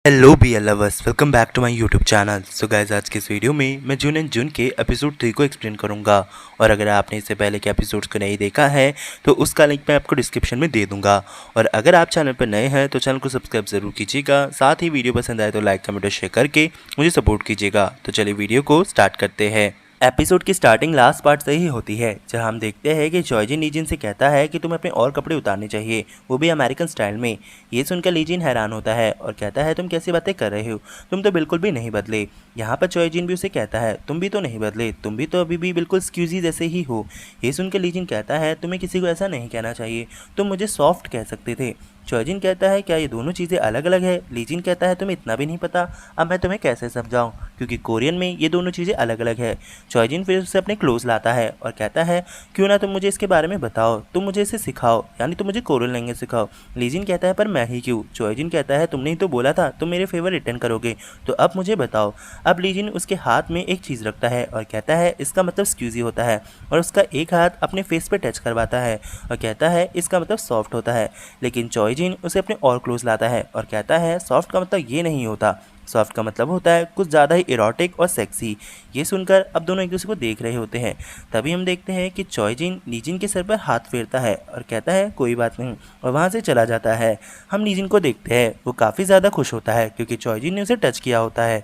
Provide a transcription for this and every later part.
Hello B lovers, welcome back to my YouTube channel. So guys, आज के इस video में मैं जून एंड जून के एपिसोड 3 को एक्सप्लेन करूंगा। और अगर आपने इससे पहले के एपिसोड्स को नहीं देखा है तो उसका लिंक मैं आपको डिस्क्रिप्शन में दे दूंगा। और अगर आप चैनल पर नए हैं तो चैनल को सब्सक्राइब ज़रूर कीजिएगा। साथ ही वीडियो पसंद आए तो लाइक कमेंट और शेयर करके मुझे सपोर्ट कीजिएगा। तो चलिए वीडियो को स्टार्ट करते हैं। एपिसोड की स्टार्टिंग लास्ट पार्ट से ही होती है, जहां हम देखते हैं कि चॉयजिन लीजिन से कहता है कि तुम्हें अपने और कपड़े उतारने चाहिए, वो भी अमेरिकन स्टाइल में। ये सुनकर लीजिन हैरान होता है और कहता है तुम कैसी बातें कर रहे हो, तुम तो बिल्कुल भी नहीं बदले। यहाँ पर चॉयजिन भी उसे कहता है तुम भी तो नहीं बदले, तुम भी तो अभी भी बिल्कुल स्क्यूजी जैसे ही हो। ये सुनकर लीजिन कहता है तुम्हें किसी को ऐसा नहीं कहना चाहिए, तुम मुझे सॉफ्ट कह सकते थे। चॉयजिन कहता है क्या ये दोनों चीज़ें अलग अलग है? लीजिन कहता है तुम्हें इतना भी नहीं पता, अब मैं तुम्हें कैसे समझाऊं, क्योंकि कोरियन में ये दोनों चीज़ें अलग अलग है। चॉयजिन फिर उसे अपने क्लोज लाता है और कहता है क्यों ना तुम मुझे इसके बारे में बताओ, तुम मुझे इसे सिखाओ, यानी तुम मुझे कोरियन लैंग्वेज सिखाओ। लीजिन कहता है पर मैं ही क्यों? चॉयजिन कहता है तुमने ही तो बोला था तुम मेरे फेवर रिटर्न करोगे, तो अब मुझे बताओ। अब लीजिन उसके हाथ में एक चीज़ रखता है और कहता है इसका मतलब स्क्यूजी होता है, और उसका एक हाथ अपने फेस पे टच करवाता है और कहता है इसका मतलब सॉफ्ट होता है। लेकिन चॉयजिन उसे अपने और क्लोज लाता है और कहता है सॉफ्ट का मतलब ये नहीं होता, सॉफ्ट का मतलब होता है कुछ ज़्यादा ही इरोटिक और सेक्सी। ये सुनकर अब दोनों एक दूसरे को देख रहे होते हैं। तभी हम देखते हैं कि चॉयजिन लीजिन के सर पर हाथ फेरता है और कहता है कोई बात नहीं, और वहाँ से चला जाता है। हम लीजिन को देखते हैं, वो काफ़ी ज़्यादा खुश होता है क्योंकि चॉयजिन ने उसे टच किया होता है।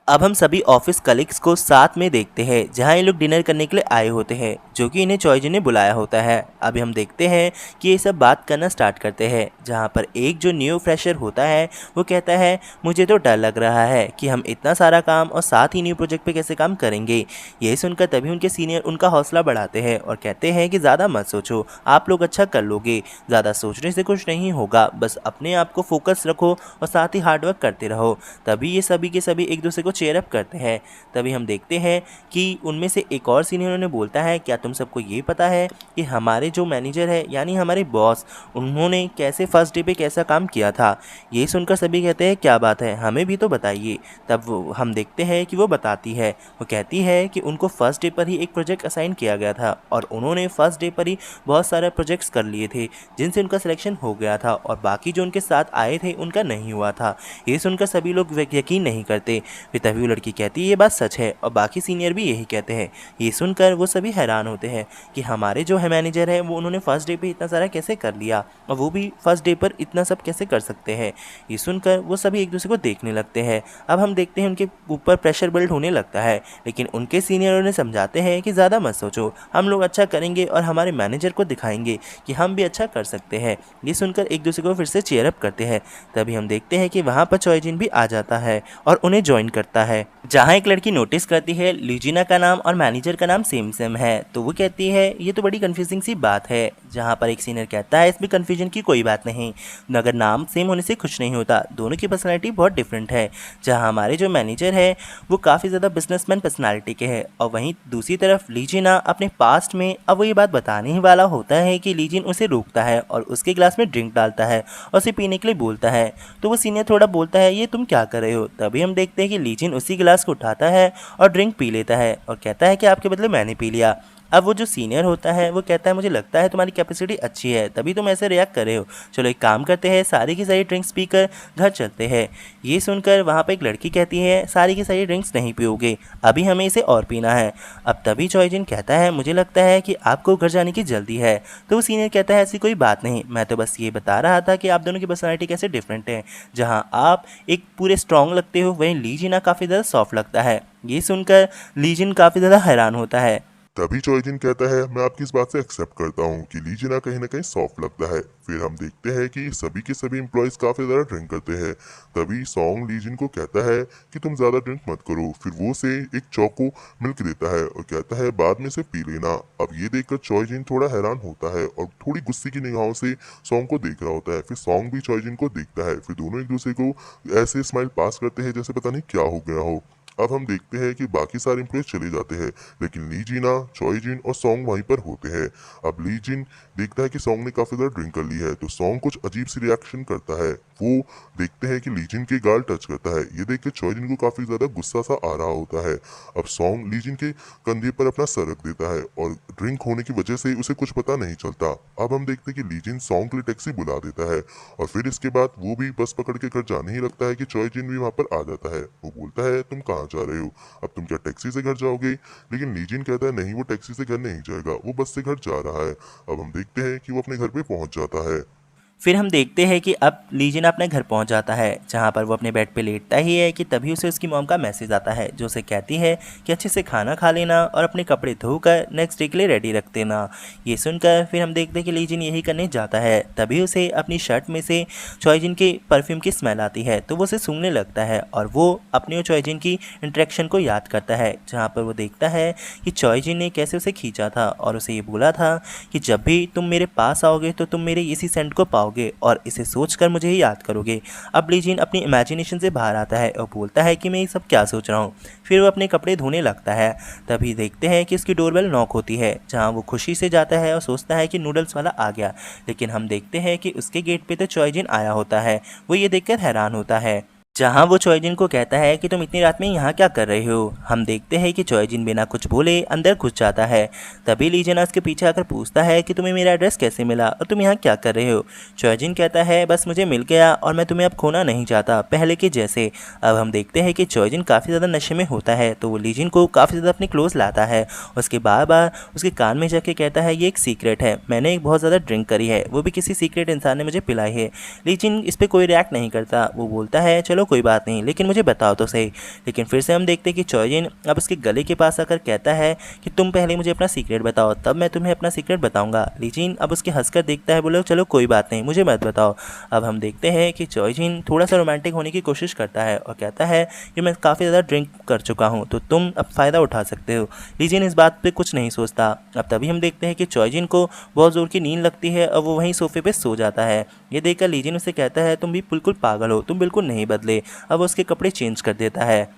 अब हम सभी ऑफिस कलीग्स को साथ में देखते हैं, जहां ये लोग डिनर करने के लिए आए होते हैं, जो कि इन्हें चॉयजिन ने बुलाया होता है। अभी हम देखते हैं कि ये सब बात करना स्टार्ट करते हैं, जहां पर एक जो न्यू फ्रेशर होता है वो कहता है मुझे तो डर लग रहा है कि हम इतना सारा काम और साथ ही न्यू प्रोजेक्ट पे कैसे काम करेंगे। यही सुनकर तभी उनके सीनियर उनका हौसला बढ़ाते हैं और कहते हैं कि ज़्यादा मत सोचो, आप लोग अच्छा कर लोगे, ज़्यादा सोचने से कुछ नहीं होगा, बस अपने आप को फोकस रखो और साथ ही हार्डवर्क करते रहो। तभी ये सभी के सभी एक दूसरे को चेयर अप करते हैं। तभी हम देखते हैं कि उनमें से एक और सीनियर ने बोलता है क्या तुम सबको ये पता है कि हमारे जो मैनेजर है यानी हमारे बॉस, उन्होंने कैसे फर्स्ट डे पे कैसा काम किया था। ये सुनकर सभी कहते हैं क्या बात है, हमें भी तो बताइए। तब हम देखते हैं कि वो बताती है, वो कहती है कि उनको फर्स्ट डे पर ही एक प्रोजेक्ट असाइन किया गया था और उन्होंने फर्स्ट डे पर ही बहुत सारे प्रोजेक्ट्स कर लिए थे जिनसे उनका सिलेक्शन हो गया था, और बाकी जो उनके साथ आए थे उनका नहीं हुआ था। ये सुनकर सभी लोग यकीन नहीं करते। फिर तभी वो लड़की कहती है ये बात सच है, और बाकी सीनियर भी यही कहते हैं। ये सुनकर वो सभी हैरान होते हैं कि हमारे जो है मैनेजर है वो उन्होंने फर्स्ट डे पे इतना सारा कैसे कर लिया, और वो भी फर्स्ट डे पर इतना सब कैसे कर सकते हैं। ये सुनकर वो सभी एक दूसरे को देखने लगते हैं। अब हम देखते हैं उनके ऊपर प्रेशर बिल्ड होने लगता है, लेकिन उनके सीनियर उन्हें समझाते हैं कि ज़्यादा मत सोचो, हम लोग अच्छा करेंगे और हमारे मैनेजर को दिखाएंगे कि हम भी अच्छा कर सकते हैं। ये सुनकर एक दूसरे को फिर से चेयर अप करते हैं। तभी हम देखते हैं कि वहाँ पर चॉयजिन भी आ जाता है और उन्हें ज्वाइन करता है, जहाँ एक लड़की नोटिस करती है ल्यूजिना का नाम और मैनेजर का नाम सेम सेम है। तो वो कहती है ये तो बड़ी कंफ्यूजिंग सी बात है, जहाँ पर एक सीनियर कहता है इसमें कंफ्यूजन की कोई बात नहीं, अगर नाम सेम होने से कुछ नहीं होता, दोनों की पर्सनैलिटी बहुत डिफरेंट है। जहाँ हमारे जो मैनेजर है वो काफ़ी ज़्यादा बिजनेसमैन पर्सनैलिटी के हैं, और वहीं दूसरी तरफ लीजिना अपने पास्ट में अब वो ये बात बताने ही वाला होता है कि लीजिन उसे रोकता है और उसके गिलास में ड्रिंक डालता है और उसे पीने के लिए बोलता है। तो वो सीनियर थोड़ा बोलता है ये तुम क्या कर रहे हो। तभी हम देखते हैं कि लीजिन उसी गिलास को उठाता है और ड्रिंक पी लेता है और कहता है कि आपके बदले मैंने पी लिया। अब वो जो सीनियर होता है वो कहता है मुझे लगता है तुम्हारी कैपेसिटी अच्छी है, तभी तुम ऐसे रिएक्ट कर रहे हो, चलो एक काम करते हैं, सारी की सारी ड्रिंक्स पीकर घर चलते हैं। ये सुनकर वहाँ पे एक लड़की कहती है सारी की सारी ड्रिंक्स नहीं पियोगे, अभी हमें इसे और पीना है। अब तभी चॉयजिन कहता है मुझे लगता है कि आपको घर जाने की जल्दी है। तो वो सीनियर कहता है ऐसी कोई बात नहीं, मैं तो बस ये बता रहा था कि आप दोनों की पर्सनैलिटी कैसे डिफरेंट है, जहाँ आप एक पूरे स्ट्रॉन्ग लगते हो वहीं लीजिना काफ़ी ज़्यादा सॉफ्ट लगता है। ये सुनकर लीजिन काफ़ी ज़्यादा हैरान होता है। तभी चॉयजिन कहता है मैं आपकी इस बात से एक्सेप्ट करता हूँ कि लीजिना कहीं ना कहीं सॉफ्ट लगता है। फिर हम देखते हैं कि सभी के सभी एम्प्लॉयज़ काफ़ी ज़्यादा ड्रिंक करते हैं। तभी सॉन्ग लीजिन को कहता है कि तुम ज़्यादा ड्रिंक मत करो। फिर वो से एक चौको मिल्क देता है और कहता है बाद में से पी लेना। अब ये देखकर चॉयजिन थोड़ा हैरान होता है और थोड़ी गुस्से की निगाहों से सॉन्ग को देख रहा होता है। फिर सॉन्ग भी चॉयजिन को देखता है। फिर दोनों एक दूसरे को ऐसे स्माइल पास करते हैं जैसे पता नहीं क्या हो गया हो। अब हम देखते हैं कि बाकी सारे एम्प्लॉयज चले जाते हैं, लेकिन ली जीना, चॉय जिन और सॉन्ग वहीं पर होते हैं। अब ली जिन देखता है कि सॉन्ग ने काफी ज्यादा ड्रिंक कर ली है, तो सॉन्ग कुछ अजीब सी रिएक्शन करता है। वो देखते हैं कि ली जिन के गाल टच करता है। ये देख के चॉय जिन को काफी ज्यादा गुस्सा सा आ रहा होता है। अब सॉन्ग ली जिन के कंधे पर अपना सर रख देता है और ड्रिंक होने की वजह से उसे कुछ पता नहीं चलता। अब हम देखते हैं कि ली जिन सॉन्ग के लिए टैक्सी बुला देता है और फिर इसके बाद वो भी बस पकड़ के घर जाने ही लगता है कि चॉय जिन भी वहां पर आ जाता है। वो बोलता है तुम कहाँ जा रहे हो, अब तुम क्या टैक्सी से घर जाओगे? लेकिन ली जिन कहता है नहीं, वो टैक्सी से घर नहीं जाएगा, वो बस से घर जा रहा है। अब हम देखते हैं कि वो अपने घर पे पहुंच जाता है। फिर हम देखते हैं कि अब ली जिन अपने घर पहुंच जाता है, जहां पर वो अपने बेड पे लेटता ही है कि तभी उसे उसकी मॉम का मैसेज आता है, जो उसे कहती है कि अच्छे से खाना खा लेना और अपने कपड़े धोकर नेक्स्ट डे के लिए रेडी रख देना। ये सुनकर फिर हम देखते हैं कि ली जिन यही करने जाता है। तभी उसे अपनी शर्ट में से चॉय जिन के परफ्यूम की स्मेल आती है, तो वो उसे सूंघने लगता है और वो अपनी और चॉय जिन की इंटरेक्शन को याद करता है, जहाँ पर वो देखता है कि चॉय जिन ने कैसे उसे खींचा था और उसे ये बोला था कि जब भी तुम मेरे पास आओगे तो तुम मेरे इसी सेंट को पाओगे और इसे सोचकर मुझे ही याद करोगे। अब ली जिन अपनी इमेजिनेशन से बाहर आता है और बोलता है कि मैं ये सब क्या सोच रहा हूँ। फिर वो अपने कपड़े धोने लगता है। तभी देखते हैं कि उसकी डोरबेल नॉक होती है, जहाँ वो खुशी से जाता है और सोचता है कि नूडल्स वाला आ गया। लेकिन हम देखते हैं कि उसके गेट पे तो चॉय जिन आया होता है। वो ये देखकर हैरान होता है, जहाँ वो चॉय जिन को कहता है कि तुम इतनी रात में यहाँ क्या कर रहे हो। हम देखते हैं कि चॉय जिन बिना कुछ बोले अंदर घुस जाता है। तभी ली जिन उसके पीछे आकर पूछता है कि तुम्हें मेरा एड्रेस कैसे मिला और तुम यहाँ क्या कर रहे हो। चॉय जिन कहता है बस मुझे मिल गया और मैं तुम्हें अब खोना नहीं चाहता पहले के जैसे। अब हम देखते हैं कि चॉय जिन काफ़ी ज़्यादा नशे में होता है, तो वो ली जिन को काफ़ी ज़्यादा अपने क्लोज लाता है। उसके बार बार उसके कान में जाके कहता है ये एक सीक्रेट है, मैंने एक बहुत ज़्यादा ड्रिंक करी है, वो भी किसी सीक्रेट इंसान ने मुझे पिलाई है। ली जिन इस पर कोई रिएक्ट नहीं करता। वो बोलता है चलो कोई बात नहीं, लेकिन मुझे बताओ तो सही। लेकिन फिर से हम देखते हैं कि चॉय जिन अब उसके गले के पास आकर कहता है कि तुम पहले मुझे अपना सीक्रेट बताओ, तब मैं तुम्हें अपना सीक्रेट बताऊंगा। ली जिन अब उसके हंसकर देखता है, बोले चलो कोई बात नहीं, मुझे मत बताओ। अब हम देखते हैं कि चॉय जिन थोड़ा सा रोमांटिक होने की कोशिश करता है और कहता है कि मैं काफ़ी ज़्यादा ड्रिंक कर चुका हूँ, तो तुम अब फ़ायदा उठा सकते हो। ली जिन इस बात पर कुछ नहीं सोचता। अब तभी हम देखते हैं कि चॉय जिन को बहुत ज़ोर की नींद लगती है और वो वहीं सोफे पर सो जाता है। ये देखकर ली जिन उसे कहता है तुम भी बिल्कुल पागल हो, तुम बिल्कुल नहीं बदले। अब उसके कपड़े चेंज कर देता है।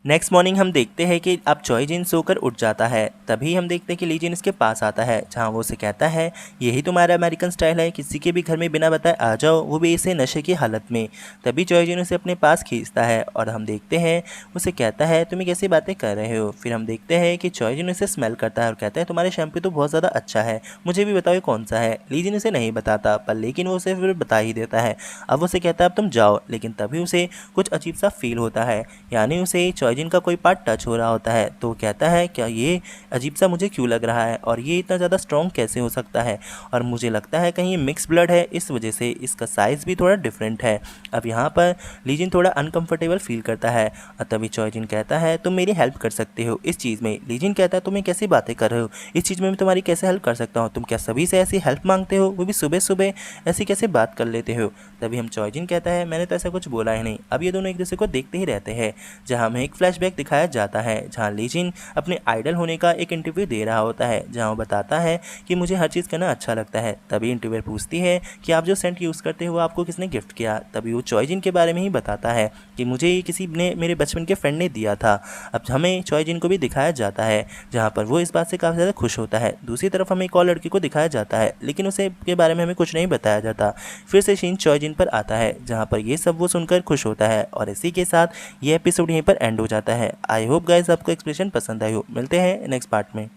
नेक्स्ट मॉर्निंग हम देखते हैं कि अब चॉय जिन सोकर उठ जाता है। तभी हम देखते हैं कि ली जिन उसके पास आता है, जहां वो उसे कहता है यही तुम्हारा अमेरिकन स्टाइल है, किसी के भी घर में बिना बताए आ जाओ, वो भी इसे नशे की हालत में। तभी चॉय जिन उसे अपने पास खींचता है और हम देखते हैं उसे कहता है तुम कैसी बातें कर रहे हो। फिर हम देखते हैं कि चॉय जिन उसे स्मेल करता है और कहता है तुम्हारे शैम्पू तो बहुत ज़्यादा अच्छा है, मुझे भी बताओ ये कौन सा है। ली जिन उसे नहीं बताता, पर लेकिन वो उसे फिर बता ही देता है। अब उसे कहता है अब तुम जाओ, लेकिन तभी उसे कुछ अजीब सा फील होता है, यानी उसे चॉय जिन का कोई पार्ट टच हो रहा होता है। तो कहता है क्या ये अजीब सा मुझे क्यों लग रहा है और ये इतना ज़्यादा स्ट्रॉन्ग कैसे हो सकता है, और मुझे लगता है कहीं ये मिक्स ब्लड है, इस वजह से इसका साइज़ भी थोड़ा डिफरेंट है। अब यहाँ पर ली जिन थोड़ा अनकंफर्टेबल फील करता है और तभी चॉय जिन कहता है तुम मेरी हेल्प कर सकते हो इस चीज़ में। ली जिन कहता है तुम्हें कैसी बातें कर रहे हो, इस चीज़ में मैं तुम्हारी कैसे हेल्प कर सकता हूँ, तुम क्या सभी से ऐसी हेल्प मांगते हो, वो भी सुबह सुबह ऐसी कैसे बात कर लेते हो। तभी हम चॉय जिन कहता है मैंने तो ऐसा कुछ बोला ही नहीं। अब ये दोनों एक दूसरे को देखते ही रहते हैं, जहाँ हमें एक फ्लैशबैक दिखाया जाता है, जहाँ ली जिन अपने आइडल होने का एक इंटरव्यू दे रहा होता है, जहाँ वो बताता है कि मुझे हर चीज़ करना अच्छा लगता है। तभी इंटरव्यूअर पूछती है कि आप जो सेंट यूज़ करते हो वो आपको किसने गिफ्ट किया। तभी वो चॉय जिन के बारे में ही बताता है कि मुझे ये किसी ने मेरे बचपन के फ्रेंड ने दिया था। अब हमें चॉय जिन को भी दिखाया जाता है, जहाँ पर वो इस बात से काफ़ी ज़्यादा खुश होता है। दूसरी तरफ हमें एक और लड़की को दिखाया जाता है, लेकिन उसे के बारे में हमें कुछ नहीं बताया जाता। फिर से सीन चॉय जिन पर आता है, जहाँ पर ये सब वो सुनकर खुश होता है और इसी के साथ ये एपिसोड यहीं पर एंड हो जाता है। आई होप गाइस आपको एक्सप्लेनेशन पसंद आई हो। मिलते हैं नेक्स्ट पार्ट में।